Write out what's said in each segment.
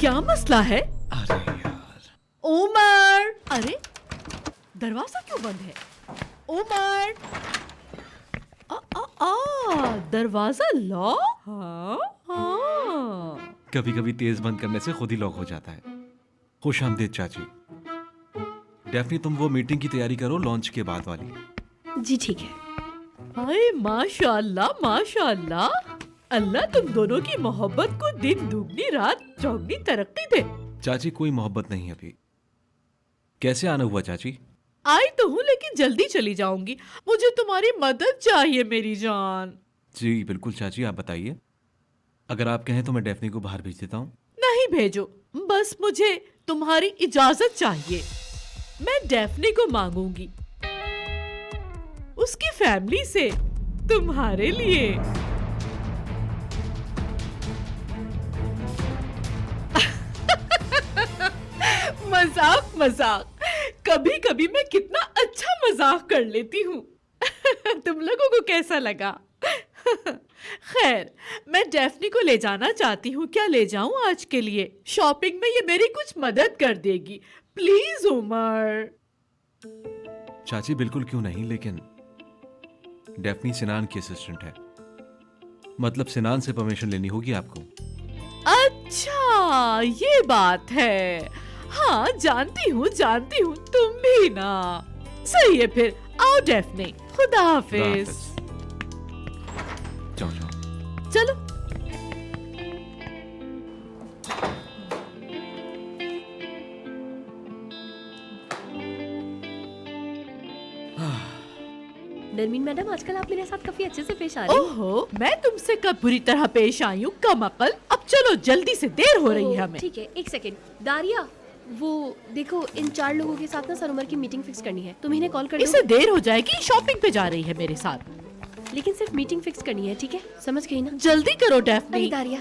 क्या मसला है? अरे यार, उमर! अरे दरवाजा क्यों बंद है? उमर! दरवाजा लॉक? हाँ हाँ। कभी कभी तेज बंद करने से खुद ही लॉक हो जाता है। खुश आमदीद चाची। डेफनी तुम वो मीटिंग की तैयारी करो, लॉन्च के बाद वाली। जी ठीक है। हाय माशाअल्लाह माशाअल्लाह। अल्लाह तुम दोनों की मोहब्बत को दिन दुगनी रात चौगनी तरक्की दे। चाची कोई मोहब्बत नहीं अभी। कैसे आना हुआ चाची? आई तो हूँ लेकिन जल्दी चली जाऊंगी। मुझे तुम्हारी मदद चाहिए मेरी जान। जी बिल्कुल चाची, आप बताइए। अगर आप कहें तो मैं डेफनी को बाहर भेज देता हूँ। नहीं भेजो, बस मुझे तुम्हारी इजाजत चाहिए। मैं डेफनी को मांगूंगी उसकी फैमिली से तुम्हारे लिए। मजाक मजाक, कभी कभी मैं कितना अच्छा मजाक कर लेती हूँ। तुम लोगों को कैसा लगा? खैर, मैं डेफनी को ले जाना चाहती हूँ। क्या ले जाऊँ आज के लिए? शॉपिंग में ये मेरी कुछ मदद कर देगी प्लीज उमर। चाची बिल्कुल क्यों नहीं, लेकिन डेफनी सिनान की असिस्टेंट है, मतलब सिनान से परमिशन लेनी होगी आपको। अच्छा ये बात है। हाँ जानती हूँ तुम भी ना। सही है फिर, आओ डेफनी। खुदा हाफिज। जाओ जाओ। चलो। नरमीन मैडम, आजकल आप मेरे साथ काफी अच्छे से पेश आ रही हैं। ओहो, मैं तुमसे कब बुरी तरह पेश आई हूँ? कम अकल। अब चलो जल्दी से, देर हो रही है हमें। ठीक है, एक सेकंड। दारिया, वो देखो, इन 4 लोगों के साथ ना सरोवर की मीटिंग फिक्स करनी है। तुम इन्हें कॉल कर दो। इसे देर हो जाएगी, शॉपिंग पे जा रही है मेरे साथ। लेकिन सिर्फ मीटिंग फिक्स करनी है, ठीक है? समझ गई ना? जल्दी करो अरे डेफनी। दारिया,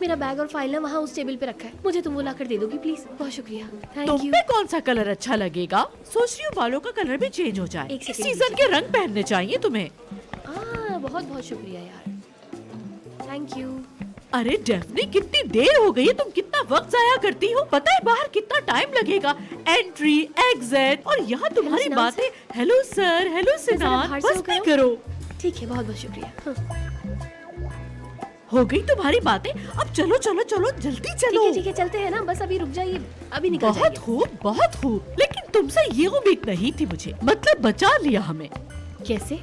मेरा बैग और फाइल ना वहाँ उस टेबल पे रखा है, मुझे तुम वो ला कर दे दोगी प्लीज? बहुत शुक्रिया। थैंक तुम यू। पे कौन सा कलर अच्छा लगेगा? सोच रही हूँ बालों का कलर भी चेंज हो जाए। एक इस सेकंड सीजन के रंग पहनने चाहिए तुम्हें। बहुत बहुत शुक्रिया यार, थैंक यू। अरे डेफनी, कितनी देर हो गई है? तुम कितना वक्त जाया करती हो? पता है बाहर कितना टाइम लगेगा? एंट्री, एग्जिट, और यहाँ तुम्हारी सिनान बातें। Hello sir, hello Sinan. बाहर से बस होकर भी आओ। करो। ठीक है, बहुत बहुत शुक्रिया। हो गई तुम्हारी बातें? अब चलो चलो चलो, जल्दी चलो। ठीक है, चलते हैं ना। बस अभी रुक जाइए, अभी निकल बहुत जाएंगे। खूब, बहुत खूब। लेकिन तुमसे ये उम्मीद नहीं थी मुझे, मतलब बचा लिया हमें। कैसे?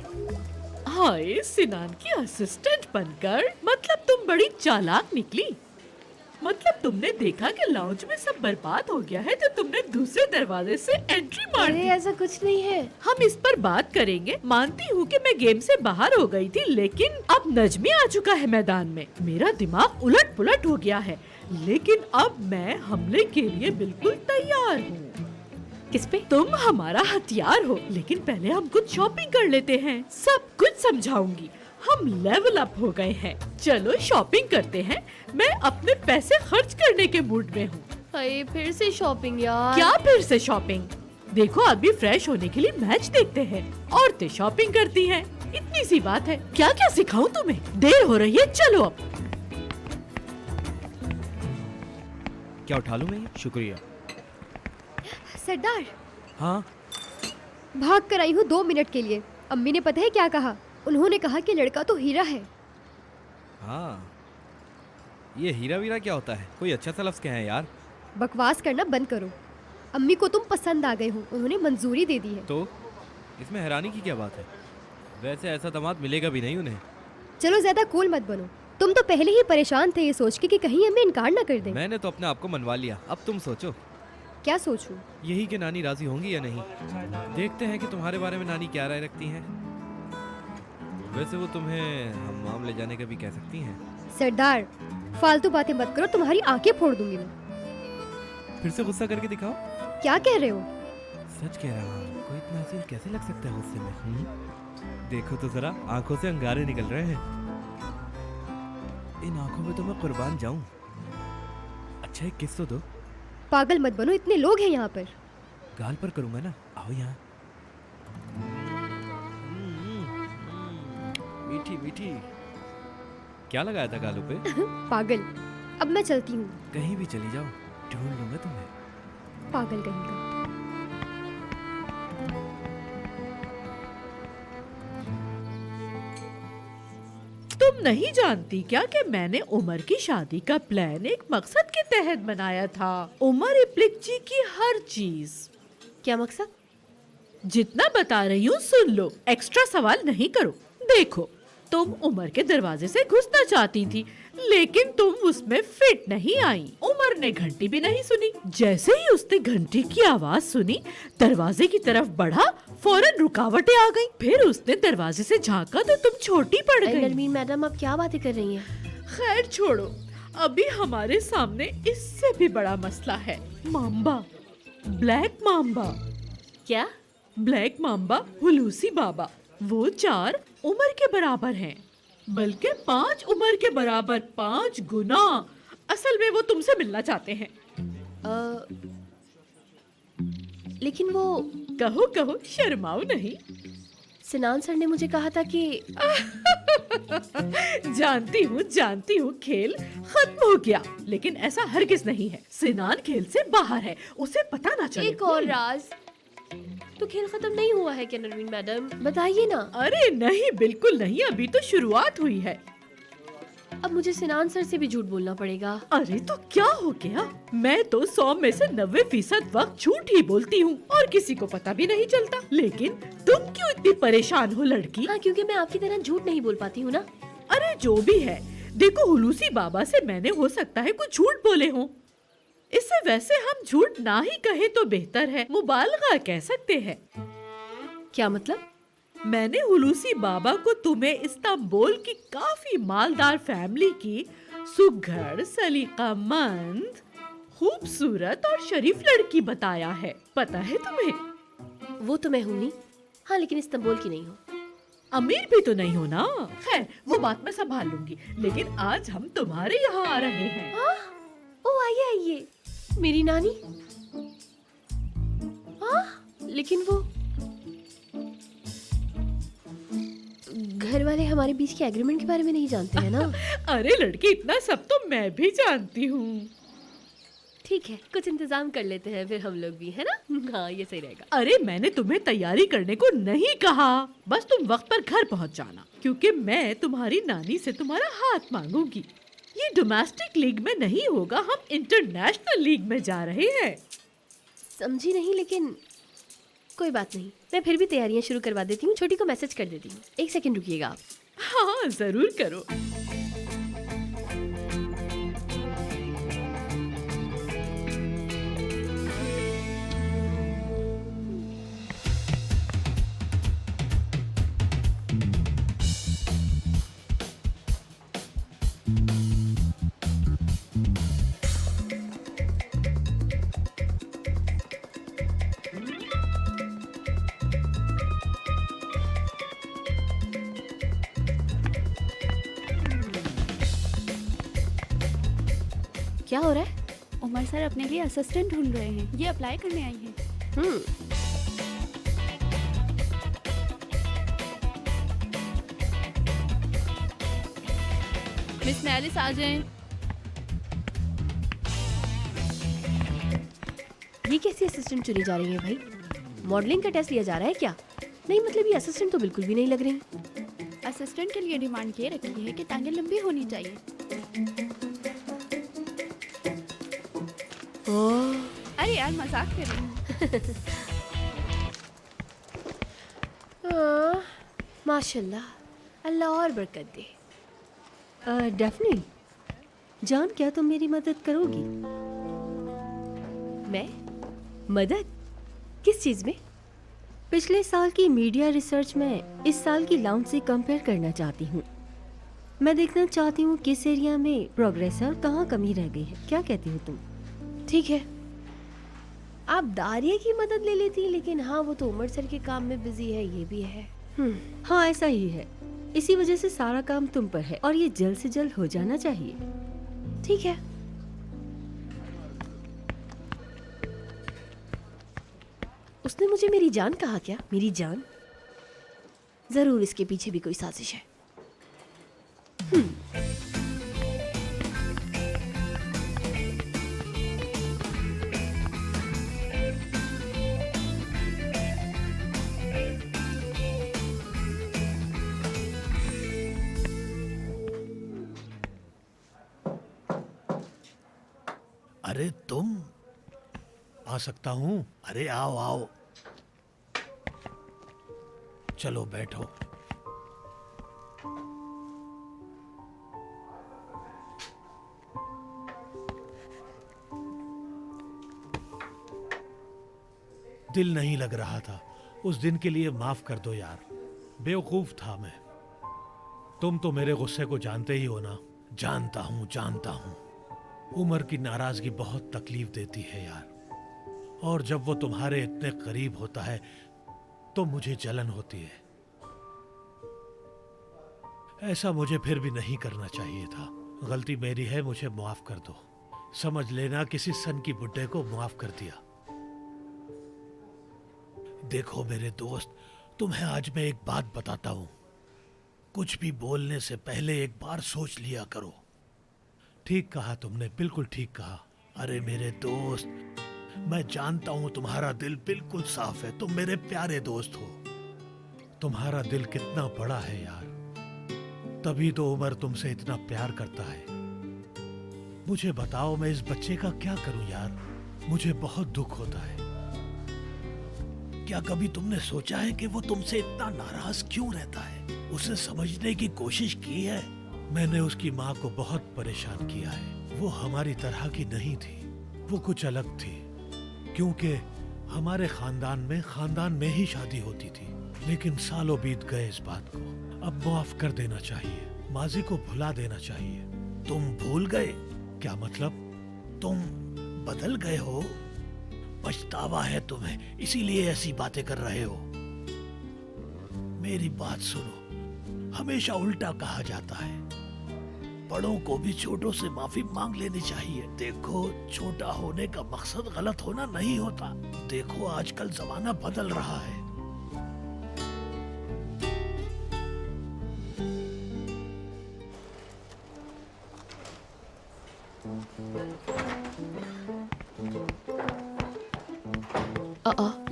हाय, सिनान की असिस्टेंट बनकर। मतलब तुम बड़ी चालाक निकली। मतलब तुमने देखा कि लाउंज में सब बर्बाद हो गया है तो तुमने दूसरे दरवाजे से एंट्री मार अरे दी। ऐसा कुछ नहीं है। हम इस पर बात करेंगे। मानती हूँ कि मैं गेम से बाहर हो गई थी, लेकिन अब नजमी आ चुका है मैदान में। मेरा दिमाग उलट पुलट हो गया है, लेकिन अब मैं हमले के लिए बिल्कुल तैयार हूँ। किस पे? तुम हमारा हथियार हो, लेकिन पहले हम कुछ शॉपिंग कर लेते हैं। सब कुछ समझाऊंगी। हम लेवल अप हो गए हैं। चलो शॉपिंग करते हैं। मैं अपने पैसे खर्च करने के मूड में हूँ। अरे फिर से शॉपिंग यार। क्या फिर से शॉपिंग? देखो, अभी फ्रेश होने के लिए मैच देखते हैं। औरतें शॉपिंग करती हैं, इतनी सी बात है। क्या क्या सिखाऊं तुम्हें? देर हो रही है, चलो अब। क्या उठा लूं मैं ये? शुक्रिया। सरदार, हाँ, भाग कर आई हूँ 2 मिनट के लिए। अम्मी ने पता है क्या कहा? उन्होंने कहा कि लड़का तो हीरा है। हाँ, ये हीरा वीरा क्या होता है? कोई अच्छा सा लफ्ज़ क्या है यार? बकवास करना बंद करो। अम्मी को तुम पसंद आ गए हो, उन्होंने मंजूरी दे दी है। तो इसमें हैरानी की क्या बात है? वैसे ऐसा दामाद मिलेगा भी नहीं उन्हें। चलो ज्यादा कूल मत बनो। तुम तो पहले ही परेशान थे ये सोच के कि कहीं अम्मी इनकार ना कर दें। मैंने तो अपने आप को मनवा लिया, अब तुम सोचो। क्या सोचूं? यही कि नानी राजी होंगी या नहीं। देखते हैं कि तुम्हारे बारे में नानी क्या राय रखती हैं। वैसे वो तुम्हें हम्माम ले जाने का भी कह सकती हैं। सरदार, फालतू बातें मत करो, तुम्हारी आंखें फोड़ दूंगी मैं। फिर से गुस्सा करके दिखाओ। क्या कह रहे हो? सच कह रहा हूँ, कोई इतना हसीन कैसे लग सकता है गुस्से में? देखो तो जरा, आंखों से अंगारे निकल रहे हैं। इन आंखों में तो मैं कुर्बान जाऊं। अच्छा एक किस तो दो। पागल मत बनो, इतने लोग हैं यहाँ पर। गाल पर करूंगा ना, आओ यहाँ। मीठी मीठी। क्या लगाया था गालों पे? पागल, अब मैं चलती हूँ। कहीं भी चली जाओ, ढूंढ लूंगा तुम्हें। पागल कहीं का। तुम नहीं जानती क्या कि मैंने उमर की शादी का प्लान एक मकसद के तहत बनाया था। उमर इप्लिकची की हर चीज। क्या मकसद? जितना बता रही हूँ सुन लो, एक्स्ट्रा सवाल नहीं करो। देखो, तुम उमर के दरवाजे से घुसना चाहती थी, लेकिन तुम उसमें फिट नहीं आई। उमर ने घंटी भी नहीं सुनी। जैसे ही उसने घंटी की आवाज सुनी, दरवाजे की तरफ बढ़ा, फौरन रुकावटें आ गईं। फिर उसने दरवाजे से झांका तो तुम छोटी पड़ गई। नरमीन मैडम, आप क्या बातें कर रही हैं? खैर छोड़ो, अभी हमारे सामने इससे भी बड़ा मसला है। Mamba, black mamba. क्या? ब्लैक माम्बा हुलूसी बाबा। वो 4 उमर के बराबर हैं, बल्कि 5 उमर के बराबर 5 गुना। असल में वो तुमसे मिलना चाहते हैं। लेकिन वो कहो कहो, शर्माओ नहीं। सिनान सर ने मुझे कहा था कि जानती हूँ खेल खत्म हो गया, लेकिन ऐसा हरगिज नहीं है। सिनान खेल से बाहर है, उसे पता ना चले। एक और राज, तो खेल खत्म नहीं हुआ है क्या नरमीन मैडम? बताइए ना। अरे नहीं, बिल्कुल नहीं, अभी तो शुरुआत हुई है। अब मुझे सिनान सर से भी झूठ बोलना पड़ेगा। अरे तो क्या हो गया? मैं तो 100 में से 90% वक्त झूठ ही बोलती हूँ और किसी को पता भी नहीं चलता। लेकिन तुम क्यों इतनी परेशान हो लड़की? हाँ, क्योंकि मैं आपकी तरह झूठ नहीं बोल पाती हूँ ना। अरे जो भी है, देखो हुलूसी बाबा से मैंने हो सकता है कुछ झूठ बोले हों। इससे वैसे हम झूठ ना ही कहे तो बेहतर है, मुबालगा कह सकते हैं। क्या मतलब? मैंने हुलूसी बाबा को तुम्हें इस्तांबुल की काफी मालदार फैमिली की सुघड़, सलीकामंद, खूबसूरत और शरीफ लड़की बताया है। पता है तुम्हें? वो तो मैं हूँ नहीं। हाँ, लेकिन इस्तांबुल की नहीं हूँ। अमीर भी तो नहीं हो ना। खैर, वो बात मैं संभाल लूंगी, लेकिन आज हम तुम्हारे यहाँ आ रहे हैं। ओ आइए आइए, मेरी नानी। लेकिन वो घर वाले हमारे बीच के एग्रीमेंट के बारे में नहीं जानते हैं ना। अरे लड़की, इतना सब तो मैं भी जानती हूँ। ठीक है, कुछ इंतजाम कर लेते हैं फिर हम लोग भी, है ना? हाँ, ये सही रहेगा। अरे मैंने तुम्हें तैयारी करने को नहीं कहा, बस तुम वक्त पर घर पहुँच जाना, क्योंकि मैं तुम्हारी नानी से तुम्हारा हाथ मांगूंगी। ये डोमेस्टिक लीग में नहीं होगा, हम इंटरनेशनल लीग में जा रहे हैं। समझी नहीं, लेकिन कोई बात नहीं, मैं फिर भी तैयारियां शुरू करवा देती हूँ। छोटी को मैसेज कर देती हूँ। 1 सेकंड रुकिएगा आप। हाँ जरूर करो। क्या हो रहा है? उमर सर अपने लिए असिस्टेंट ढूंढ रहे हैं। ये अप्लाई करने आई है। मिस मैलिस आ जाएं। ये कैसी असिस्टेंट चुनी जा रही है भाई? मॉडलिंग का टेस्ट लिया जा रहा है क्या? नहीं, मतलब ये असिस्टेंट तो बिल्कुल भी नहीं लग रही। असिस्टेंट के लिए डिमांड ये रखी है कि टांगें लंबी होनी चाहिए। अरे यार, मजाक कर रही हूँ। माशाल्लाह, अल्लाह और बरकत दे। डेफिनेटली जान, क्या तुम मेरी मदद करोगी? मैं? मदद? किस चीज़ में? पिछले साल की मीडिया रिसर्च में इस साल की लाउंज से कंपेयर करना चाहती हूँ। मैं देखना चाहती हूँ किस एरिया में प्रोग्रेस है और कहाँ कमी रह गई है। क्या कहती हो तुम? ठीक है, आप दारिया की मदद ले लेती, लेकिन हाँ, वो तो उमर सर के काम में बिजी है, ये भी है। हाँ, ऐसा ही है। इसी वजह से सारा काम तुम पर है और ये जल्द से जल्द हो जाना चाहिए। ठीक है। उसने मुझे मेरी जान कहा क्या? मेरी जान? जरूर इसके पीछे भी कोई साजिश है। अरे तुम आ सकता हूँ? अरे आओ आओ, चलो बैठो। दिल नहीं लग रहा था। उस दिन के लिए माफ कर दो यार, बेवकूफ था मैं। तुम तो मेरे गुस्से को जानते ही हो ना। जानता हूँ जानता हूँ, उमर की नाराजगी बहुत तकलीफ देती है यार, और जब वो तुम्हारे इतने करीब होता है तो मुझे जलन होती है। ऐसा मुझे फिर भी नहीं करना चाहिए था। गलती मेरी है, मुझे माफ कर दो। समझ लेना किसी सन की बुड्ढे को माफ कर दिया। देखो मेरे दोस्त, तुम्हें आज मैं एक बात बताता हूं। कुछ भी बोलने से पहले एक बार सोच लिया करो। ठीक कहा तुमने, बिल्कुल ठीक कहा। अरे मेरे दोस्त, मैं जानता हूं तुम्हारा दिल बिल्कुल साफ है। तुम मेरे प्यारे दोस्त हो। तुम्हारा दिल कितना बड़ा है यार, तभी तो उमर तुमसे इतना प्यार करता है। मुझे बताओ, मैं इस बच्चे का क्या करूं यार? मुझे बहुत दुख होता है। क्या कभी तुमने सोचा है कि वो तुमसे इतना नाराज क्यों रहता है? उसे समझने की कोशिश की है? मैंने उसकी माँ को बहुत परेशान किया है। वो हमारी तरह की नहीं थी, वो कुछ अलग थी। क्योंकि हमारे खानदान में ही शादी होती थी। लेकिन सालों बीत गए इस बात को। अब माफ कर देना चाहिए, माजी को भुला देना चाहिए। तुम भूल गए? क्या मतलब? तुम बदल गए हो? पछतावा है तुम्हें, इसीलिए ऐसी बातें कर रहे हो। मेरी बात सुनो, हमेशा उल्टा कहा जाता है। बड़ों को भी छोटों से माफी मांग लेनी चाहिए। देखो, छोटा होने का मकसद गलत होना नहीं होता। देखो, आजकल जमाना बदल रहा है।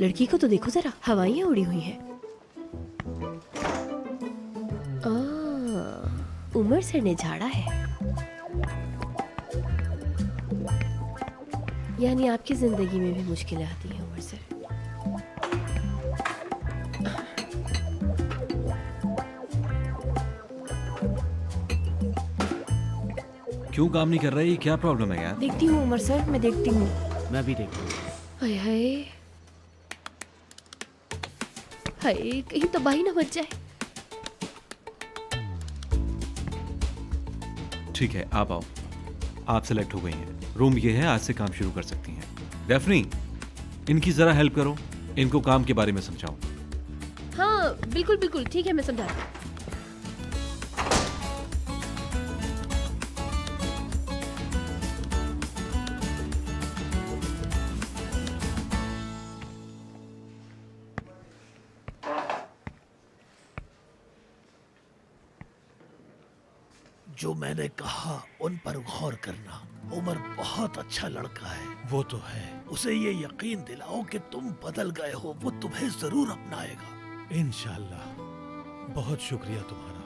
लड़की को तो देखो जरा, हवाइयाँ उड़ी हुई हैं। उमर सर ने झाड़ा है। यानी आपकी जिंदगी में भी मुश्किलें आती हैं उमर सर। क्यों काम नहीं कर रही? क्या प्रॉब्लम है यार? देखती हूँ उमर सर, मैं देखती हूँ। मैं भी देखूँ। हाय हाय हाय, कहीं तबाही ना मच जाए। ठीक है, आप आओ। आप सेलेक्ट हो गई हैं। रूम ये है, आज से काम शुरू कर सकती हैं। डेफनी, इनकी जरा हेल्प करो, इनको काम के बारे में समझाओ। हाँ बिल्कुल बिल्कुल, ठीक है, मैं समझा। जो मैंने कहा उन पर गौर करना। उमर बहुत अच्छा लड़का है। वो तो है। उसे ये यकीन दिलाओ कि तुम बदल गए हो, वो तुम्हें जरूर अपनाएगा। इंशाल्लाह। बहुत शुक्रिया तुम्हारा।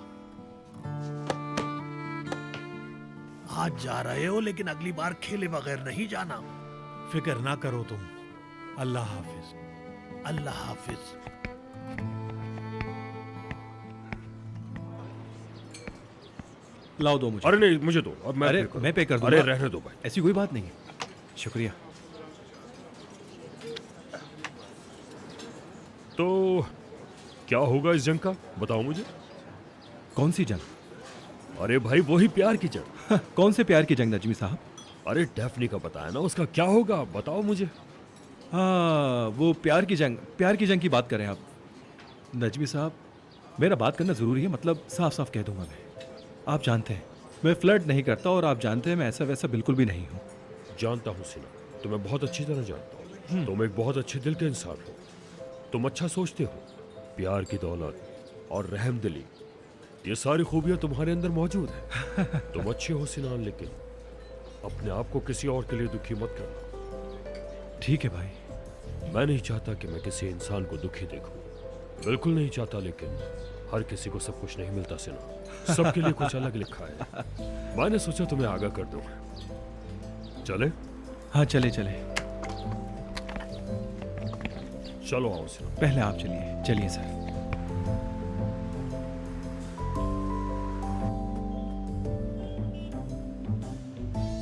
आज जा रहे हो, लेकिन अगली बार खेले बगैर नहीं जाना। फिक्र ना करो तुम। अल्लाह हाफिज। अल्लाह हाफिज। लाओ दो मुझे। अरे नहीं, मुझे दो। अब मैं अरे मैं पे कर दूंगा। अरे रहने दो भाई। ऐसी कोई बात नहीं है। शुक्रिया। तो क्या होगा इस जंग का, बताओ मुझे। कौन सी जंग? अरे भाई, वही प्यार की जंग। कौन से प्यार की जंग नजमी साहब? अरे डेफनी का पता है ना, उसका क्या होगा, बताओ मुझे। हाँ, वो प्यार की जंग की बात करें आप। नजमी साहब, मेरा बात करना ज़रूरी है, मतलब साफ साफ कह दूंगा मैं। आप जानते हैं मैं फ्लर्ट नहीं करता, और आप जानते हैं मैं ऐसा वैसा बिल्कुल भी नहीं हूँ। जानता हूँ सिना, तुम्हें बहुत अच्छी तरह जानता हूँ। तुम एक बहुत अच्छे दिल के इंसान हो। तुम अच्छा सोचते हो। प्यार की दौलत और रहमदिली, ये सारी खूबियाँ तुम्हारे अंदर मौजूद है। तुम अच्छे हो सिनान, लेकिन अपने आप को किसी और के लिए दुखी मत करना। ठीक है भाई। मैं नहीं चाहता कि मैं किसी इंसान को दुखी देखूं, बिल्कुल नहीं चाहता। लेकिन हर किसी को सब कुछ नहीं मिलता सिना, सबके लिए कुछ अलग लिखा है। मैंने सोचा तुम्हें आगाह कर दूं। चले? हाँ चले चले, चलो आओ सिनोन। पहले आप चलिए। चलिए सर।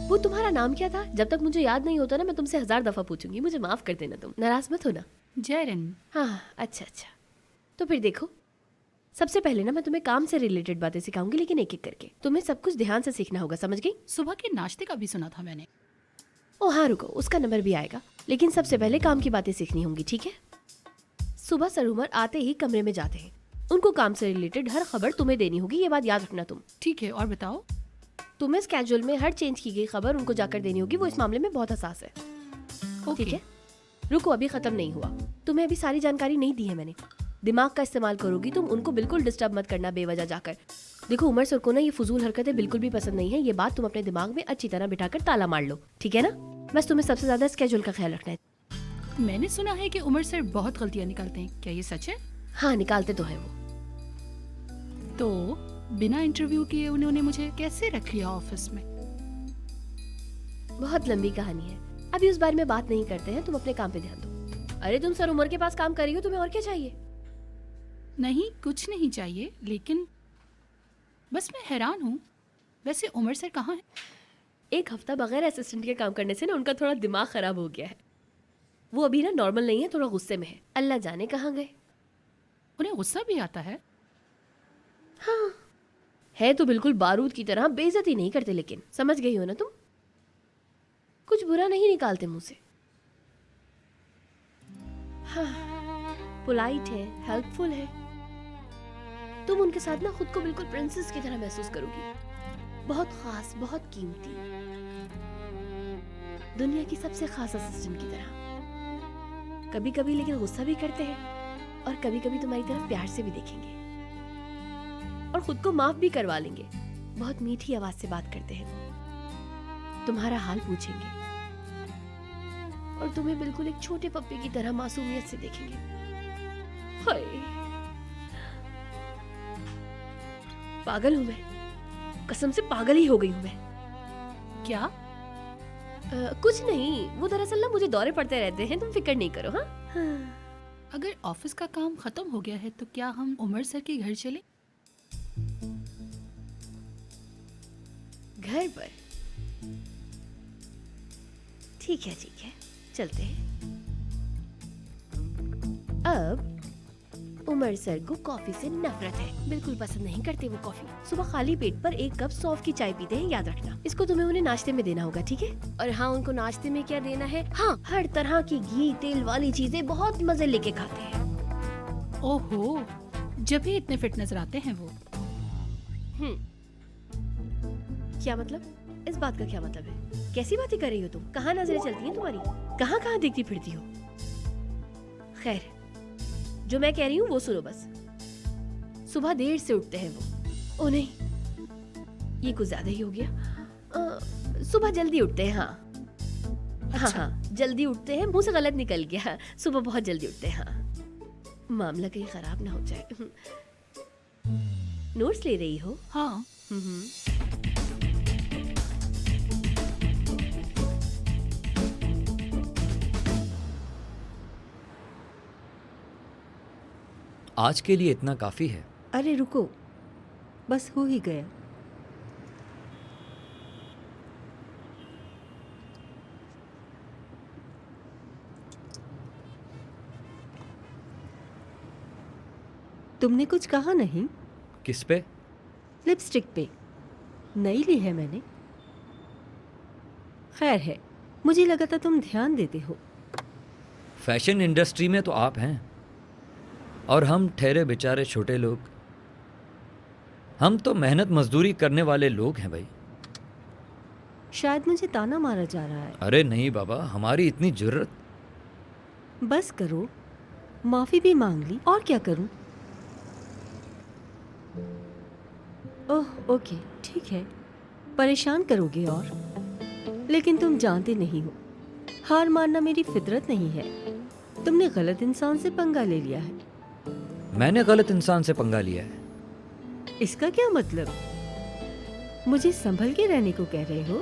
वो तुम्हारा नाम क्या था? जब तक मुझे याद नहीं होता ना, मैं तुमसे 1000 दफा पूछूंगी। मुझे माफ कर देना, तुम नाराज मत होना। जयरन। हाँ अच्छा अच्छा। तो फिर देखो, सबसे पहले ना मैं तुम्हें काम से रिलेटेड बातें सिखाऊंगी, लेकिन एक एक करके। तुम्हें सब कुछ ध्यान से सीखना होगा, समझ गई? सुबह के नाश्ते का भी सुना था मैंने। ओ हाँ रुको, उसका नंबर भी आएगा, लेकिन सबसे पहले काम की बातें सीखनी होंगी, ठीक है? सुबह सर उमर आते ही कमरे में जाते हैं। उनको काम से रिलेटेड हर खबर तुम्हें देनी होगी, ये बात याद रखना तुम। ठीक है, और बताओ। तुम्हें स्केड्यूल में हर चेंज की गई खबर उनको जाकर देनी होगी, वो इस मामले में बहुत हसास है। ओके। ठीक है, रुको अभी खत्म नहीं हुआ। तुम्हें अभी सारी जानकारी नहीं दी है मैंने। दिमाग का इस्तेमाल करोगी तुम, उनको बिल्कुल डिस्टर्ब मत करना बेवजह जाकर। देखो उमर सर को ना ये फजूल हरकतें बिल्कुल भी पसंद नहीं है, ये बात तुम अपने दिमाग में अच्छी तरह बिठाकर ताला मार लो, ठीक है ना? बस तुम्हें सबसे ज्यादा स्केड्यूल का ख्याल रखना है। मैंने सुना है कि उमर सर बहुत गलतियां निकालते हैं, क्या ये सच है? हाँ निकालते तो है वो। तो बिना इंटरव्यू किए उन्होंने मुझे कैसे रख लिया ऑफिस में? बहुत लंबी कहानी है, अभी उस बारे में बात नहीं करते हैं। तुम अपने काम पे ध्यान दो। अरे तुम सर उमर के पास काम कर रही हो, तुम्हें और क्या चाहिए? नहीं, कुछ नहीं चाहिए, लेकिन बस मैं हैरान हूँ, वैसे उमर सर कहाँ है? एक हफ्ता बगैर असिस्टेंट के काम करने से ना उनका थोड़ा दिमाग खराब हो गया है। वो अभी ना नॉर्मल नहीं है, थोड़ा गुस्से में है। अल्लाह जाने कहाँ गए। उन्हें गुस्सा भी आता है? हाँ है तो बिल्कुल बारूद की तरह, बेइज्जती नहीं करते, लेकिन समझ गई हो ना तुम, कुछ बुरा नहीं निकालते मुंह से। हाँ पोलाइट है, हेल्पफुल है। तुम उनके साथ ना खुद को बिल्कुल प्रिंसेस की तरह महसूस करोगी, बहुत खास, बहुत कीमती, दुनिया की सबसे खास असिस्टेंट की तरह। कभी कभी लेकिन गुस्सा भी करते हैं, और कभी कभी तुम्हारी तरफ प्यार से भी देखेंगे, और खुद को माफ भी करवा लेंगे। बहुत मीठी आवाज से बात करते हैं, तुम्हारा हाल पूछेंगे, और तुम्हें बिल्कुल एक छोटे पप्पी की तरह मासूमियत से देखेंगे। हाय पागल हूं मैं, कसम से पागल ही हो गई हूं मैं। क्या? कुछ नहीं, वो दरअसल ना मुझे दौरे पड़ते रहते हैं, तुम फिक्र नहीं करो। हाँ अगर ऑफिस का काम खत्म हो गया है तो क्या हम उमर सर के घर चले? घर पर? ठीक है चलते हैं। अब उमर सर को कॉफी से नफरत है, बिल्कुल पसंद नहीं करते वो कॉफी। सुबह खाली पेट पर 1 कप सौंफ की चाय पीते हैं, याद रखना। इसको तुम्हें उन्हें नाश्ते में देना होगा, ठीक है? और हाँ उनको नाश्ते में क्या देना है? हाँ हर तरह की घी तेल वाली चीजें बहुत मजे लेके खाते हैं। ओहो, जब भी इतने फिट नजर आते हैं वो। क्या मतलब? इस बात का क्या मतलब है? कैसी बातें कर रही हो तुम? कहाँ नजरें चलती हैं तुम्हारी? कहाँ देखती फिरती हो? खैर जो मैं कह रही हूँ वो सुनो बस। सुबह देर से उठते हैं वो। ओ नहीं, ये कुछ ज्यादा ही हो गया। सुबह जल्दी उठते हैं। हाँ अच्छा। हाँ जल्दी उठते हैं, मुंह से गलत निकल गया। सुबह बहुत जल्दी उठते हैं। हाँ मामला कहीं खराब ना हो जाए। नोट्स ले रही हो? हाँ। आज के लिए इतना काफी है। अरे रुको, बस हो ही गया। तुमने कुछ कहा नहीं? किस पे? लिपस्टिक पे, नई ली है मैंने। खैर है, मुझे लगा था तुम ध्यान देते हो। फैशन इंडस्ट्री में तो आप हैं, और हम ठहरे बेचारे छोटे लोग। हम तो मेहनत मजदूरी करने वाले लोग हैं भाई। शायद मुझे ताना मारा जा रहा है। अरे नहीं बाबा, हमारी इतनी जरूरत। बस करो, माफी भी मांग ली, और क्या करूं? ओह ओके ठीक है, परेशान करोगे और, लेकिन तुम जानते नहीं हो, हार मानना मेरी फितरत नहीं है। तुमने गलत इंसान से पंगा ले लिया है। मैंने गलत इंसान से पंगा लिया है? इसका क्या मतलब? मुझे संभल के रहने को कह रहे हो?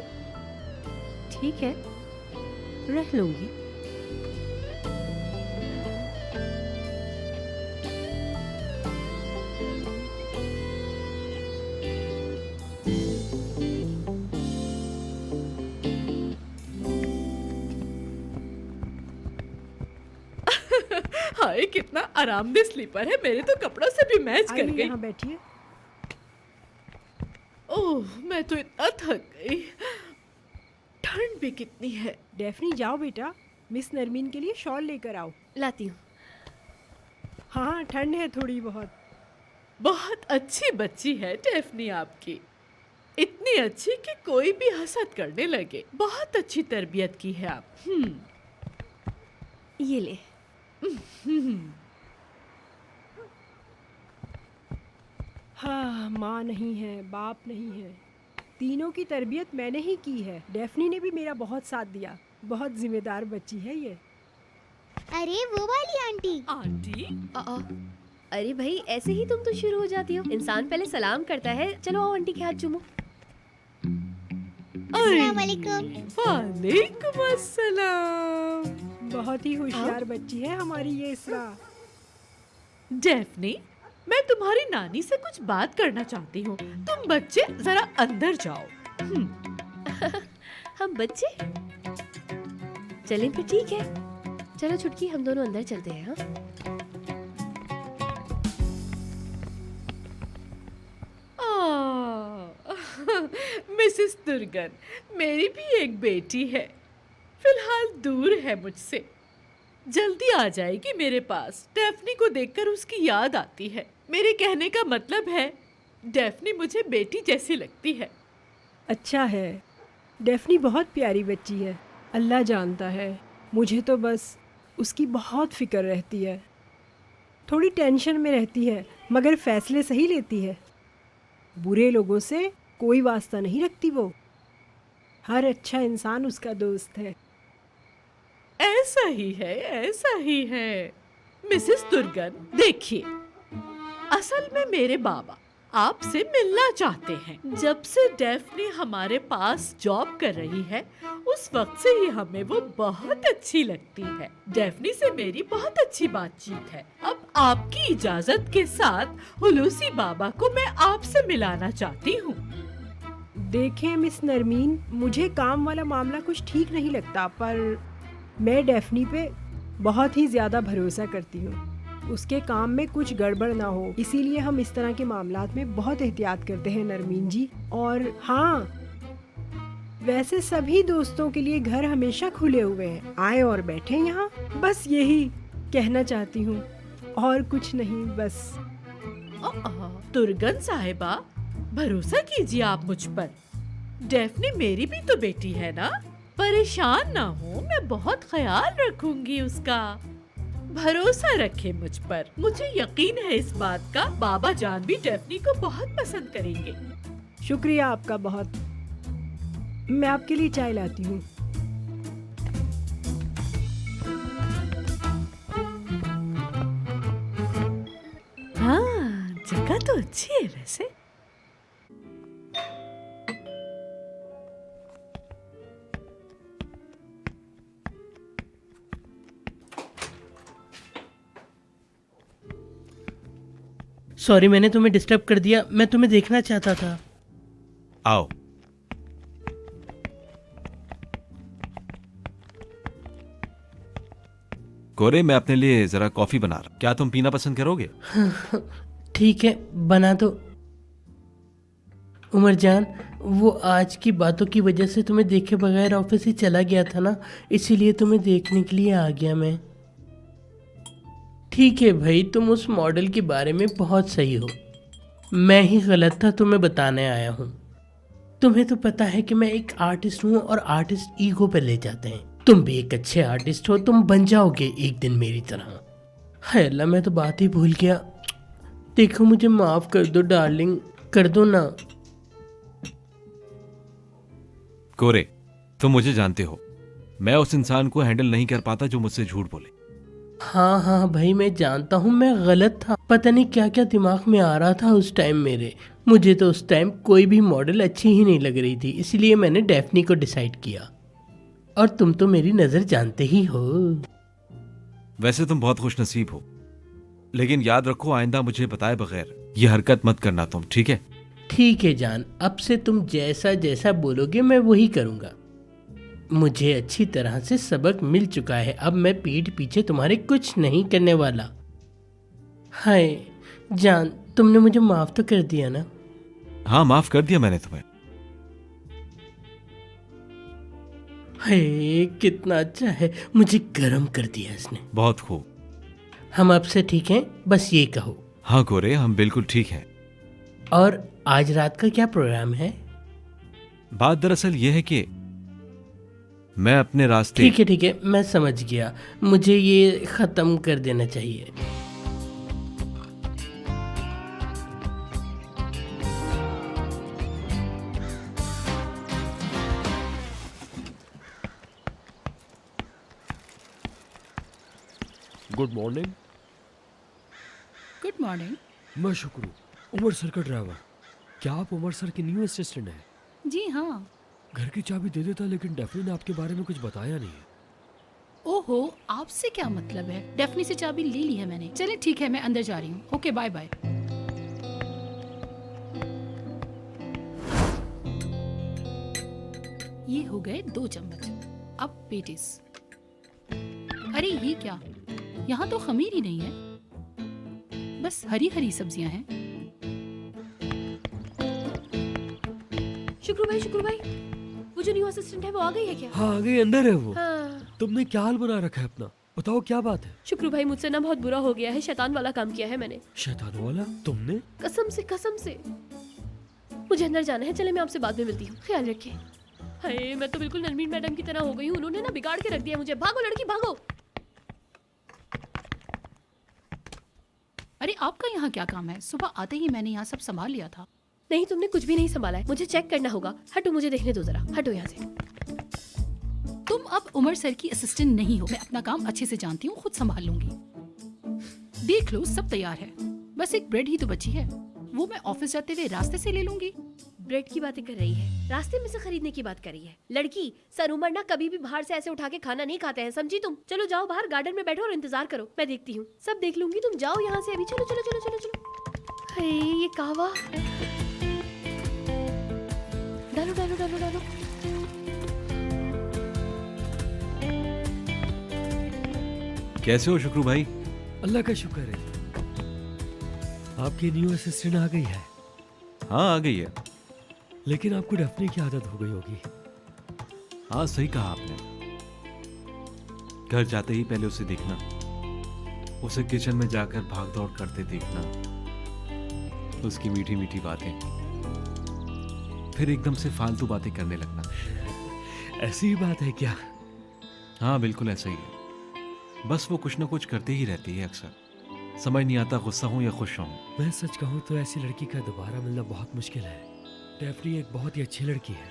ठीक है, रह लूंगी। हाय कितना आरामदेह स्लीपर है, मेरे तो कपड़ों से भी मैच कर गई। यहाँ बैठिए। ओह मैं तो इतना थक गई, ठंड भी कितनी है। डेफनी जाओ बेटा, मिस नरमीन के लिए शॉल लेकर आओ। लाती हूँ। हाँ ठंड है थोड़ी बहुत। बहुत अच्छी बच्ची है डेफनी आपकी, इतनी अच्छी कि कोई भी हसद करने लगे। बहुत अच्छी तरबियत की है आप। ये ले। हाँ माँ नहीं है, बाप नहीं है, तीनों की तरबियत मैंने ही की है। डेफनी ने भी मेरा बहुत साथ दिया, बहुत जिम्मेदार बच्ची है ये। अरे वो वाली आंटी। आंटी? अरे भाई ऐसे ही तुम तो शुरू हो जाती हो। इंसान पहले सलाम करता है। चलो आओ आंटी के हाथ चूमो। अस्सलामुअलैकुम। वालेकुम अस्सलाम। बहुत ही होशियार बच्ची है हमारी ये इसरा। डेफनी मैं तुम्हारी नानी से कुछ बात करना चाहती हूँ, तुम बच्चे जरा अंदर जाओ। हम बच्चे? चलें फिर ठीक है। चलो छुटकी हम दोनों अंदर चलते हैं। मिसेस दुर्गन, मेरी भी एक बेटी है, फिलहाल दूर है मुझसे, जल्दी आ जाएगी मेरे पास। डेफनी को देखकर उसकी याद आती है। मेरे कहने का मतलब है डेफनी मुझे बेटी जैसी लगती है। अच्छा है, डेफनी बहुत प्यारी बच्ची है, अल्लाह जानता है। मुझे तो बस उसकी बहुत फिक्र रहती है, थोड़ी टेंशन में रहती है, मगर फैसले सही लेती है। बुरे लोगों से कोई वास्ता नहीं रखती वो। हर अच्छा इंसान उसका दोस्त है। ऐसा ही है, ऐसा ही है। मिसेस दुर्गन देखिए, असल में मेरे बाबा आपसे मिलना चाहते हैं। जब से डेफनी हमारे पास जॉब कर रही है उस वक्त से ही हमें वो बहुत अच्छी लगती है। डेफनी से मेरी बहुत अच्छी बातचीत है। अब आपकी इजाजत के साथ हुलूसी बाबा को मैं आपसे मिलाना चाहती हूँ। देखें मिस नरमीन, मुझे काम वाला मामला कुछ ठीक नहीं लगता, पर मैं डेफनी पे बहुत ही ज़्यादा भरोसा करती हूँ। उसके काम में कुछ गड़बड़ ना हो, इसीलिए हम इस तरह के मामलात में बहुत एहतियात करते हैं नरमीन जी। और हाँ, वैसे सभी दोस्तों के लिए घर हमेशा खुले हुए हैं, आए और बैठे यहाँ। बस यही कहना चाहती हूँ, और कुछ नहीं। बस दुर्गन साहिबा, भरोसा कीजिए आप मुझ पर। डेफनी मेरी भी तो बेटी है ना, परेशान ना हो, मैं बहुत ख्याल रखूंगी उसका। भरोसा रखे मुझ पर, मुझे यकीन है इस बात का। बाबा जान भी डेफनी को बहुत पसंद करेंगे। शुक्रिया आपका बहुत। मैं आपके लिए चाय लाती हूँ। हाँ, जगह तो अच्छी है वैसे। सॉरी मैंने तुम्हें डिस्टर्ब कर दिया, मैं तुम्हें देखना चाहता था। आओ। कोरे, मैं अपने लिए जरा कॉफी बना रहा, क्या तुम पीना पसंद करोगे? ठीक है, बना दो। उमर जान, वो आज की बातों की वजह से तुम्हें देखे बगैर ऑफिस ही चला गया था ना, इसीलिए तुम्हें देखने के लिए आ गया मैं। ठीक है भाई, तुम उस मॉडल के बारे में बहुत सही हो, मैं ही गलत था, तुम्हें बताने आया हूँ। तुम्हें तो पता है कि मैं एक आर्टिस्ट हूँ और आर्टिस्ट ईगो पे ले जाते हैं। तुम भी एक अच्छे आर्टिस्ट हो, तुम बन जाओगे एक दिन मेरी तरह। हाय अल्लाह, मैं तो बात ही भूल गया। देखो मुझे माफ कर दो डार्लिंग, कर दो ना। कोरे, तुम मुझे जानते हो, मैं उस इंसान को हैंडल नहीं कर पाता जो मुझसे झूठ बोले। हाँ हाँ भाई, मैं जानता हूँ मैं गलत था, पता नहीं क्या क्या दिमाग में आ रहा था उस टाइम मेरे। मुझे तो उस टाइम कोई भी मॉडल अच्छी ही नहीं लग रही थी, इसलिए मैंने डेफनी को डिसाइड किया। और तुम तो मेरी नजर जानते ही हो। वैसे तुम बहुत खुश नसीब हो, लेकिन याद रखो आइंदा मुझे बताए बगैर ये हरकत मत करना तुम, ठीक है? ठीक है जान, अब से तुम जैसा जैसा बोलोगे मैं वही करूँगा। मुझे अच्छी तरह से सबक मिल चुका है, अब मैं पीठ पीछे तुम्हारे कुछ नहीं करने वाला। हाय जान, तुमने मुझे माफ तो कर दिया ना? हाँ, माफ कर दिया मैंने तुम्हें। हाय कितना अच्छा है, मुझे गर्म कर दिया इसने। बहुत खूब। हम अब से ठीक हैं, बस ये कहो। हाँ गोरे, हम बिल्कुल ठीक हैं। और आज रात का क्या प्रोग्राम है? बात दरअसल ये है कि मैं अपने रास्ते। ठीक है, मैं समझ गया। मुझे ये खत्म कर देना चाहिए। Good morning. Good morning. मैं शुक्रू, उमर सर का ड्राइवर। क्या आप उमर सर के न्यू असिस्टेंट हैं? जी हाँ। घर की चाबी दे देता, लेकिन डेफनी ने आपके बारे में कुछ बताया नहीं है। ओहो, आपसे क्या मतलब है? डेफनी से चाबी ले ली है मैंने। चलिए ठीक है, मैं अंदर जा रही हूँ। Okay, bye bye. ये हो गए 2 चम्मच। अब पेटिस। अरे ये क्या, यहाँ तो खमीर ही नहीं है, बस हरी हरी सब्जियां हैं। शुक्रू भाई, वो जो न्यू असिस्टेंट है वो आ गई है क्या? हाँ, आ गई, अंदर है वो। हाँ। तुमने क्या हाल बना रखा है अपना? बताओ क्या बात है? शुक्रू भाई, मुझसे ना बहुत बुरा हो गया है, शैतान वाला काम किया है मैंने। शैतान वाला? तुमने? कसम से। मुझे अंदर जाना है, चले मैं आपसे बाद में मिलती हूँ, ख्याल रखिए। हाय, मैं तो बिल्कुल नरमीन मैडम की तरह हो गई हूँ, उन्होंने ना बिगाड़ के रख दिया मुझे। भागो लड़की भागो। अरे आपका यहाँ क्या काम है? सुबह आते ही मैंने यहाँ सब संभाल लिया था। नहीं, तुमने कुछ भी नहीं संभाला है, मुझे चेक करना होगा। हटो, मुझे देखने दो जरा, हटो यहाँ से। तुम अब उमर सर की असिस्टेंट नहीं हो। मैं अपना काम अच्छे से जानती हूँ, खुद संभाल लूंगी। देख लो, सब तैयार है, बस एक ब्रेड ही तो बची है, वो मैं ऑफिस जाते हुए रास्ते से ले लूंगी। ब्रेड की बातें कर रही है, रास्ते में से खरीदने की बात कर रही है। लड़की, सर उमर ना कभी भी बाहर से ऐसे उठा के खाना नहीं खाते हैं, समझी तुम? चलो जाओ बाहर गार्डन में बैठो और इंतजार करो, मैं देखती हूँ, सब देख लूंगी। तुम जाओ यहाँ से अभी, चलो चलो चलो चलो चलो। हाय, ये कहवा। डालो डालो डालो डालो। कैसे हो शुक्रू भाई? अल्लाह का शुक्र है, आपकी न्यू असिस्टेंट आ गई है। हाँ, आ गई है। लेकिन आपको डेफनी की आदत हो गई होगी। हाँ, सही कहा आपने। घर जाते ही पहले उसे देखना, उसे किचन में जाकर भाग दौड़ करते देखना, उसकी मीठी मीठी बातें, फिर एकदम से फालतू बातें करने लगना। ऐसी ही बात है क्या? हाँ, बिल्कुल ऐसा ही है। बस वो कुछ ना कुछ करती ही रहती है अक्सर, समझ नहीं आता गुस्सा हूँ या खुश हूँ। मैं सच कहूँ तो ऐसी लड़की का दोबारा मिलना बहुत मुश्किल है। डेफनी एक बहुत ही अच्छी लड़की है।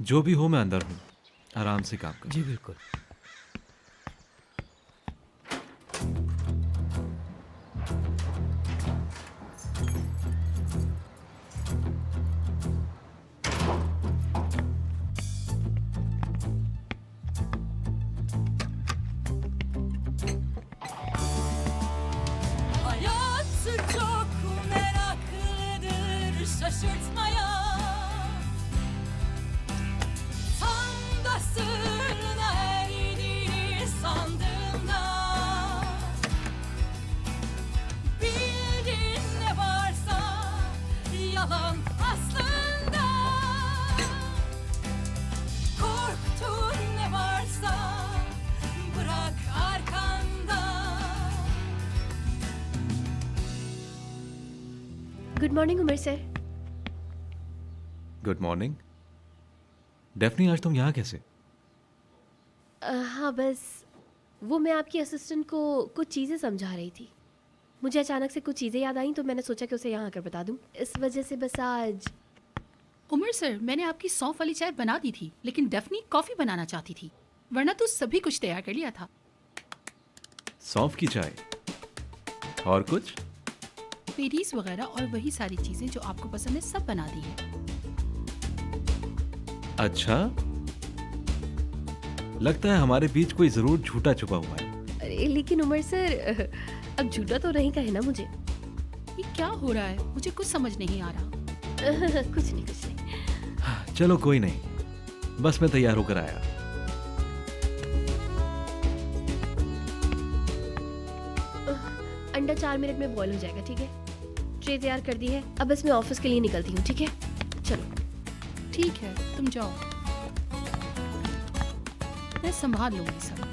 जो भी हो, मैं अंदर हूँ, आराम से काम कर। जी बिल्कुल। Hayat çok meraklıdır şaşırtmaya. Tam da sırrına erdiğini sandığımda. Bildin ne varsa yalan aslında. Korktun ne varsa bırak arkanda. Good morning Umar sir. Good morning. Defne, आज तुम यहाँ कैसे? हाँ, बस वो मैं आपकी असिस्टेंट को कुछ चीज़ें समझा रही थी। मुझे अचानक से कुछ चीज़ें याद आई तो मैंने सोचा कि उसे यहाँ आकर बता दूँ, इस वजह से बस आज। उमर सर, मैंने आपकी सौंफ वाली चाय बना दी थी, लेकिन डेफनी कॉफी बनाना चाहती थी, वरना तो सभी कुछ तैयार कर लिया था। सौंफ की चाय और कुछ? पेरीज वगैरह और वही सारी चीजें जो आपको पसंद है सब बना दी है। अच्छा, लगता है हमारे बीच कोई जरूर झूठा छुपा हुआ है। अरे लेकिन उमर सर, अब झूठा तो नहीं कहे ना मुझे। ये क्या हो रहा है? मुझे कुछ समझ नहीं आ रहा। कुछ नहीं। चलो कोई नहीं, बस मैं तैयार होकर आया। अंडा 4 मिनट में बॉईल हो जाएगा, ठीक है? ट्रे तैयार कर दी है, अब बस मैं ऑफिस के लिए निकलती हूँ, ठीक है? चलो। ठीक है, तुम जाओ, मैं संभाल लूंगी सब।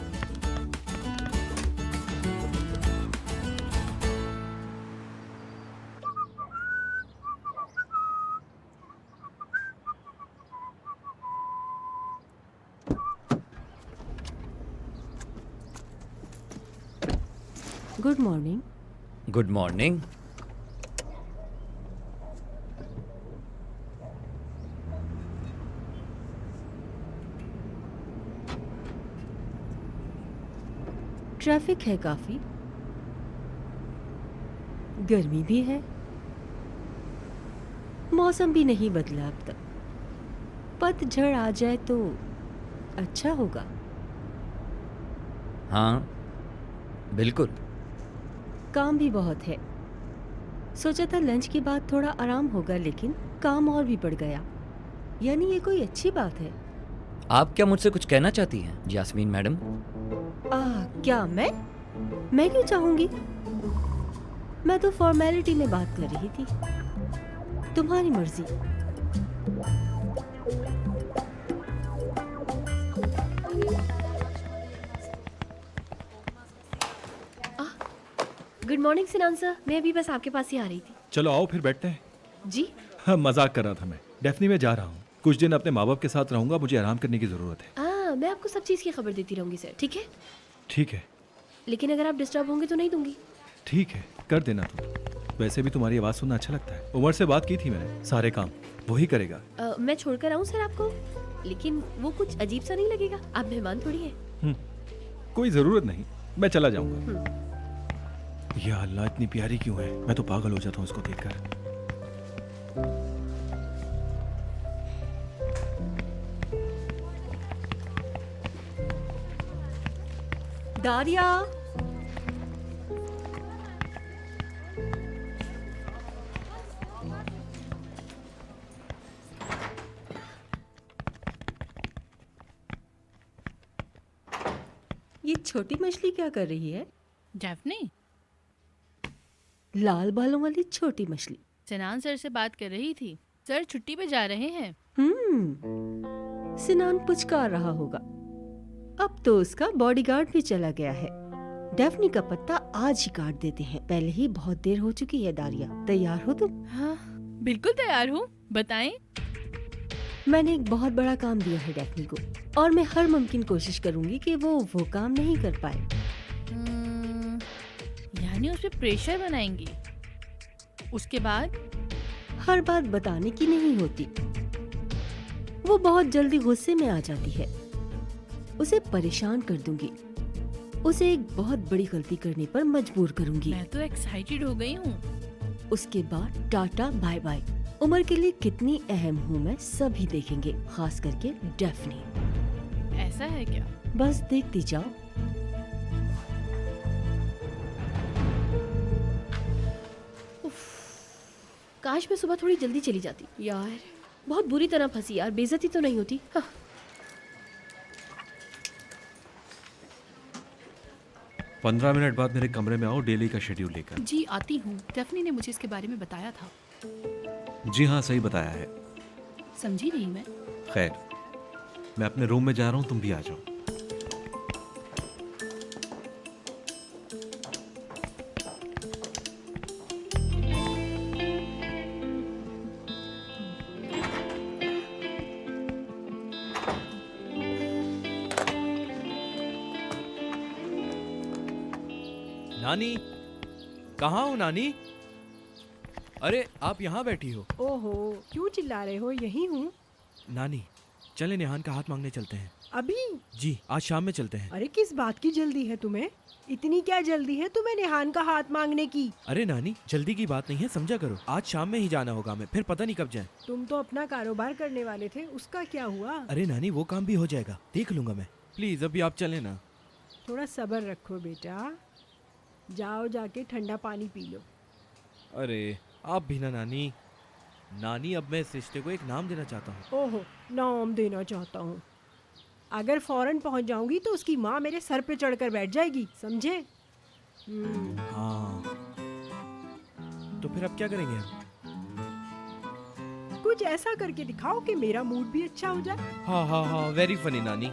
Good morning. Good morning. Traffic है काफी, गर्मी भी है, मौसम भी नहीं बदला अब तक। पतझड़ आ जाए तो अच्छा होगा। हाँ बिल्कुल। काम भी बहुत है। सोचा था लंच के बाद थोड़ा आराम होगा, लेकिन काम और भी बढ़ गया। यानी ये कोई अच्छी बात है। आप क्या मुझसे कुछ कहना चाहती हैं यास्मीन मैडम? क्या मैं क्यों चाहूंगी? मैं तो फॉर्मेलिटी में बात कर रही थी। तुम्हारी मर्जी। गुड मॉर्निंग सिनान सर, मैं अभी बस आपके पास ही आ रही थी। चलो आओ फिर बैठते हैं। जी हाँ, मजाक कर रहा था मैं। डेफनी में जा रहा हूँ, कुछ दिन अपने माँ बाप के साथ रहूंगा, मुझे आराम करने की जरूरत है। मैं आपको सब चीज़ की खबर देती रहूंगी सर, ठीक है? ठीक है। लेकिन अगर आप डिस्टर्ब होंगे तो नहीं दूंगी। ठीक है, कर देना तुम। वैसे भी तुम्हारी आवाज़ सुनना अच्छा लगता है। उमर से बात की थी मैंने, सारे काम वही करेगा। मैं छोड़कर आऊँ सर आपको? लेकिन वो कुछ अजीब सा नहीं लगेगा? आप मेहमान थोड़ी हैं। कोई ज़रूरत नहीं, मैं चला जाऊंगा। या अल्लाह, इतनी प्यारी क्यों है? मैं तो पागल हो जाता हूँ उसको देखकर। दारिया, ये छोटी मछली क्या कर रही है? डेफनी, लाल बालों वाली छोटी मछली। सिनान सर से बात कर रही थी। सर छुट्टी पे जा रहे हैं। सिनान पुचकार रहा होगा। अब तो उसका बॉडीगार्ड भी चला गया है। डेफनी का पत्ता आज ही काट देते हैं, पहले ही बहुत देर हो चुकी है। दारिया, तैयार हो तुम? हाँ बिल्कुल तैयार हूँ, बताएं। मैंने एक बहुत बड़ा काम दिया है डेफनी को, और मैं हर मुमकिन कोशिश करूंगी कि वो काम नहीं कर पाए। यानी उस पर प्रेशर बनाएंगी। उसके बाद हर बात बताने की नहीं होती। वो बहुत जल्दी गुस्से में आ जाती है। उसे परेशान कर दूंगी, उसे एक बहुत बड़ी गलती करने पर मजबूर करूंगी। मैं तो एक्साइटेड हो गई हूँ। उसके बाद टाटा बाय बाय। उमर के लिए कितनी अहम हूँ मैं, सभी देखेंगे, खास करके डेफनी। ऐसा है क्या? बस देखती जाओ। काश मैं सुबह थोड़ी जल्दी चली जाती यार। बहुत बुरी तरह फंसी यार, बेइज्जती तो नहीं होती। हाँ। 15 मिनट बाद मेरे कमरे में आओ, डेली का शेड्यूल लेकर। जी आती हूँ। डेफनी ने मुझे इसके बारे में बताया था। जी हाँ, सही बताया है। समझी नहीं मैं। खैर, मैं अपने रूम में जा रहा हूँ, तुम भी आ जाओ। नानी, कहाँ हो नानी? अरे आप यहाँ बैठी हो? ओहो, क्यों चिल्ला रहे हो? यही हूँ। नानी, चले निहान का हाथ मांगने चलते हैं। अभी? जी, आज शाम में चलते हैं। अरे किस बात की जल्दी है तुम्हें? इतनी क्या जल्दी है तुम्हें निहान का हाथ मांगने की? अरे नानी, जल्दी की बात नहीं है, समझा करो। आज शाम में ही जाना होगा हमें, फिर पता नहीं कब जाए। तुम तो अपना कारोबार करने वाले थे, उसका क्या हुआ? अरे नानी, वो काम भी हो जाएगा, देख लूंगा मैं। प्लीज अभी आप चले ना। थोड़ा सब्र रखो बेटा, जाओ जाके ठंडा पानी पी लो। अरे आप भी ना नानी। नानी, अब मैं इस रिश्ते को एक नाम देना चाहता हूँ। ओहो, नाम देना चाहता हूँ? अगर फौरन पहुँच जाऊंगी तो उसकी माँ मेरे सर पे चढ़कर बैठ जाएगी, समझे? हाँ, तो फिर अब क्या करेंगे हम? कुछ ऐसा करके दिखाओ कि मेरा मूड भी अच्छा हो जाए। हाँ हाँ हाँ, वेरी फनी नानी।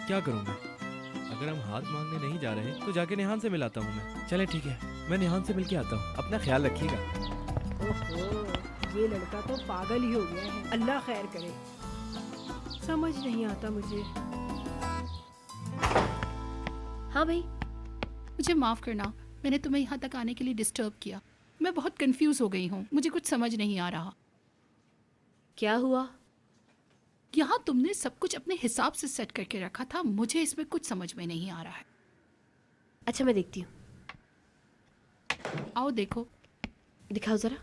क्या करूँ मैं? अगर हम हाथ मांगने नहीं जा रहे तो जाके निहान से मिलाता हूँ मैं। चले ठीक है, मैं निहान से मिलके आता हूँ। अपना ख्याल रखिएगा। ओहो, ये लड़का तो पागल ही हो गया है। अल्लाह खैर करे। समझ नहीं आता मुझे। हाँ भाई, मुझे माफ़ करना, मैंने तुम्हें यहाँ तक आने के लिए डिस्टर्ब किया। मैं बहुत कंफ्यूज हो गई हूँ, मुझे कुछ समझ नहीं आ रहा। क्या हुआ? यहाँ तुमने सब कुछ अपने हिसाब से सेट करके रखा था, मुझे इसमें कुछ समझ में नहीं आ रहा है। अच्छा, मैं देखती हूँ। आओ देखो। दिखाओ जरा।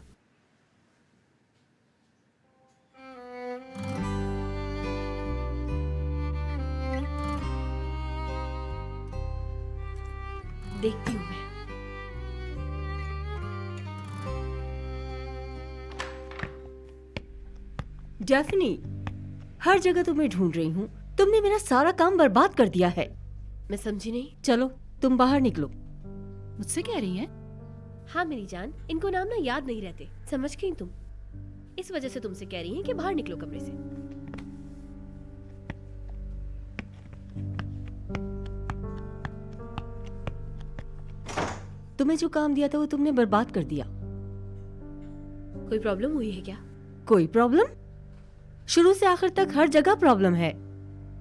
देखती हूँ मैं। डेफनी, हर जगह तुम्हें ढूंढ रही हूँ। तुमने मेरा सारा काम बर्बाद कर दिया है। मैं समझी नहीं। चलो तुम बाहर निकलो। मुझसे कह रही हैं? हाँ मेरी जान, इनको नाम ना याद नहीं रहते, समझ गई तुम? इस वजह से तुमसे कह रही हैं कि बाहर निकलो कमरे से। तुम्हें जो काम दिया था वो तुमने बर्बाद कर दिया। कोई प्रॉब्लम हुई है क्या? कोई प्रॉब्लम? शुरू से आखिर तक हर जगह प्रॉब्लम है।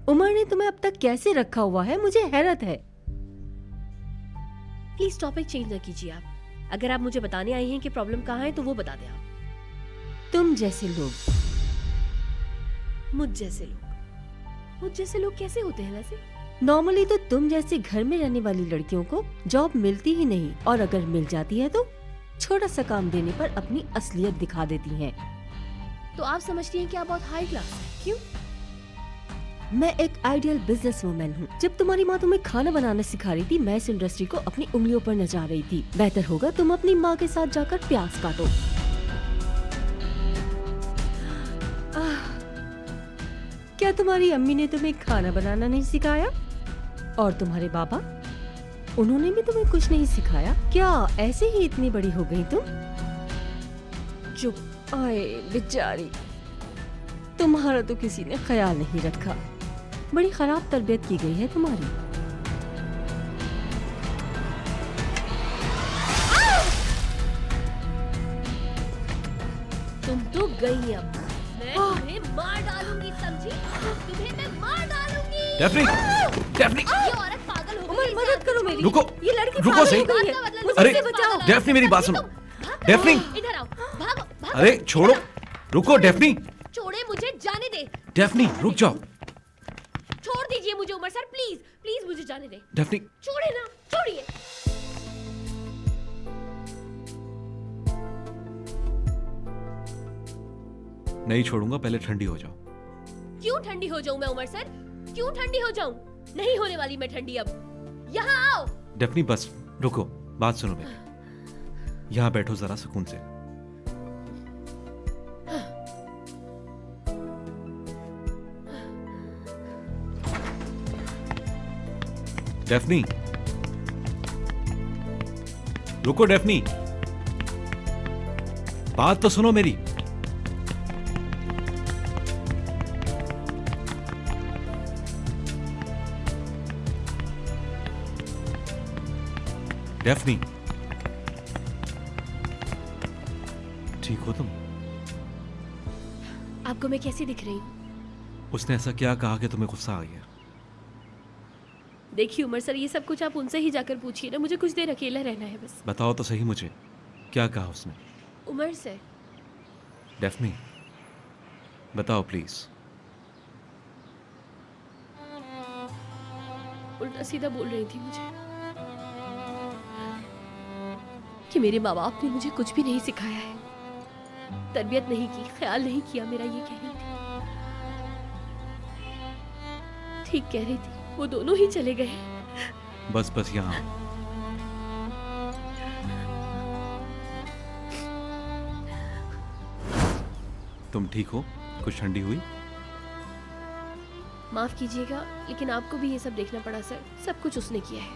उमर ने तुम्हें अब तक कैसे रखा हुआ है, मुझे हैरत है। प्लीज टॉपिक चेंज न कीजिए आप। अगर आप मुझे बताने आई हैं कि प्रॉब्लम कहाँ है तो वो बता दें आप। तुम जैसे लोग, मुझ जैसे लोग कैसे होते हैं वैसे? नॉर्मली तो तुम जैसे घर में रहने वाली लड़कियों को जॉब मिलती ही नहीं, और अगर मिल जाती है तो छोटा सा काम देने पर अपनी असलियत दिखा देती हैं। तो आप समझती हैं कि आप बहुत हाई क्लास हैं, क्यों? मैं एक आइडियल बिजनेस वुमन हूँ। जब तुम्हारी माँ तुम्हें खाना बनाना सिखा रही थी, मैं इस इंडस्ट्री को अपनी उंगलियों पर नचा रही थी। बेहतर होगा तुम अपनी माँ के साथ जाकर प्याज काटो। क्या तुम्हारी अम्मी ने तुम्हें खाना बनाना नहीं सिखाया? और तुम्हारे बाबा, उन्होंने भी तुम्हें कुछ नहीं सिखाया? क्या ऐसे ही इतनी बड़ी हो गई तुम? चुप। आए बेचारी, तुम्हारा तो किसी ने ख्याल नहीं रखा। बड़ी खराब तरबियत की गई है तुम्हारी। तुम तो गई अब। मैं तुम्हें मार डालूंगी, समझी? तुम्हें मैं मार डालूंगी। डेफनी, डेफनी, ये औरत पागल हो गई। मदद करो मेरी। रुको, ये लड़की रुको पागल सही। हो गई है। मुझे अरे इससे बचाओ। डेफनी, मेरी बात सुनो। डेफनी, इधर आओ। भागो, भागो। अरे छोड़ो, रुको डेफनी। छोड़े मुझे, जाने दे। डेफनी रुक जाओ। छोड़ दीजिए मुझे उमर सर, प्लीज प्लीज मुझे जाने दे। डेफनी, छोड़े ना, छोड़िए। नहीं छोड़ूंगा, पहले ठंडी हो जाओ। क्यों ठंडी हो जाऊं मैं उमर सर? क्यों ठंडी हो जाऊं? नहीं होने वाली मैं ठंडी अब। यहाँ आओ। डेफनी बस रुको, बात सुनो मेरी। यहाँ बैठो जरा सुकून से। डेफनी, रुको डेफनी, बात तो सुनो मेरी। डेफनी, ठीक हो तुम? आपको मैं कैसी दिख रही हूँ? उसने ऐसा क्या कहा कि तुम्हें गुस्सा आ गया? देखिए उमर सर, ये सब कुछ आप उनसे ही जाकर पूछिए ना। मुझे कुछ देर अकेला रहना है बस। बताओ तो सही मुझे, क्या कहा उसने? उमर सर, डेफनी, बताओ प्लीज। उल्टा सीधा बोल रही थी मुझे कि मेरे माँ बाप ने मुझे कुछ भी नहीं सिखाया है, तरबियत नहीं की, ख्याल नहीं किया मेरा, ये कह रही थी। ठीक कह रही थी, वो दोनों ही चले गए। बस यहाँ। तुम ठीक हो? कुछ ठंडी हुई? माफ कीजिएगा, लेकिन आपको भी ये सब देखना पड़ा सर। सब कुछ उसने किया है।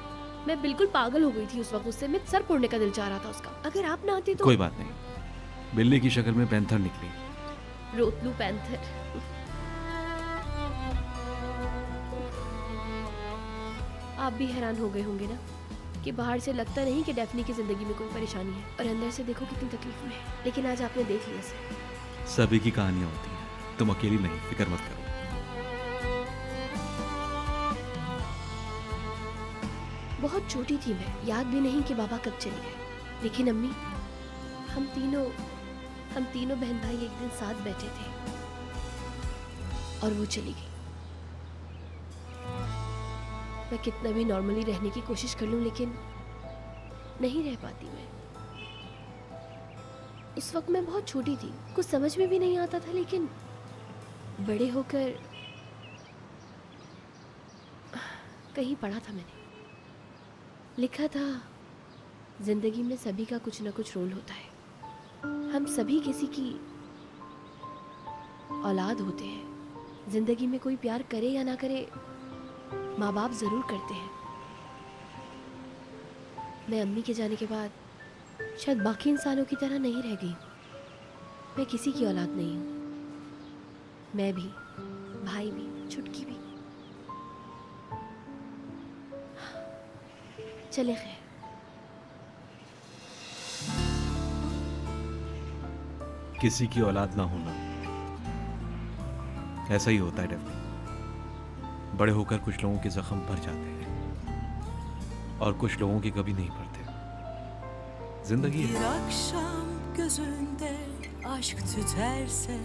मैं बिल्कुल पागल हो गई थी उस वक्त, उससे मैं सर फोड़ने का दिल चाह रहा था उसका। अगर आप ना आते तो। कोई बात नहीं, बिल्ली की शक्ल में पैंथर निकली। रोतलू पैंथर। आप भी हैरान हो गए होंगे ना कि बाहर से लगता नहीं कि डेफनी की जिंदगी में कोई परेशानी है, और अंदर से देखो कितनी तकलीफ में है। लेकिन आज आपने देख लिया सर। सभी की कहानियां होती हैं, तुम अकेली नहीं, फिक्र मत करो। बहुत छोटी थी मैं, याद भी नहीं कि बाबा कब चले गए। लेकिन अम्मी, हम तीनों बहन भाई एक दिन साथ बैठे थे और वो चली गई। मैं कितना भी नॉर्मली रहने की कोशिश कर लूं, लेकिन नहीं रह पाती मैं। उस वक्त मैं बहुत छोटी थी, कुछ समझ में भी नहीं आता था, लेकिन बड़े होकर कहीं पढ़ा था मैंने, लिखा था जिंदगी में सभी का कुछ ना कुछ रोल होता है। हम सभी किसी की औलाद होते हैं। जिंदगी में कोई प्यार करे या ना करे, माँ बाप जरूर करते हैं। मैं अम्मी के जाने के बाद शायद बाकी इंसानों की तरह नहीं रह गई। मैं किसी की औलाद नहीं हूँ, मैं भी, भाई भी, छुटकी भी। चले खैर। किसी की औलाद ना होना ऐसा ही होता है डेफनी। बड़े होकर कुछ लोगों के जख्म भर जाते हैं और कुछ लोगों के कभी नहीं भरते। जिंदगी Bir है। akşam gözünde aşk tüterse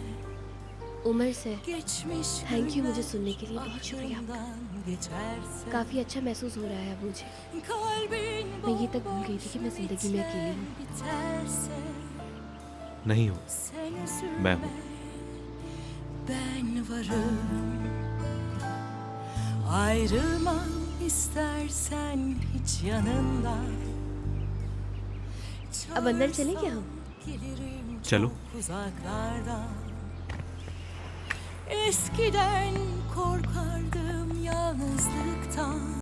Umar से geçmiş थैंक यू मुझे सुनने के लिए, बहुत शुक्रिया आपका। aklından geçerse काफ़ी अच्छा महसूस हो रहा है अब मुझे। kalbin मैं ये तक भूल गई थी कि मैं ज़िंदगी में अकेली हूँ। biterse नहीं हो, sen मैं üzülme हूँ। ben varım ayrılmam istersen hiç yanından अब अंदर चले क्या हम? gelirim चलो। çok uzaklardan eskiden korkardım yalnızlıktan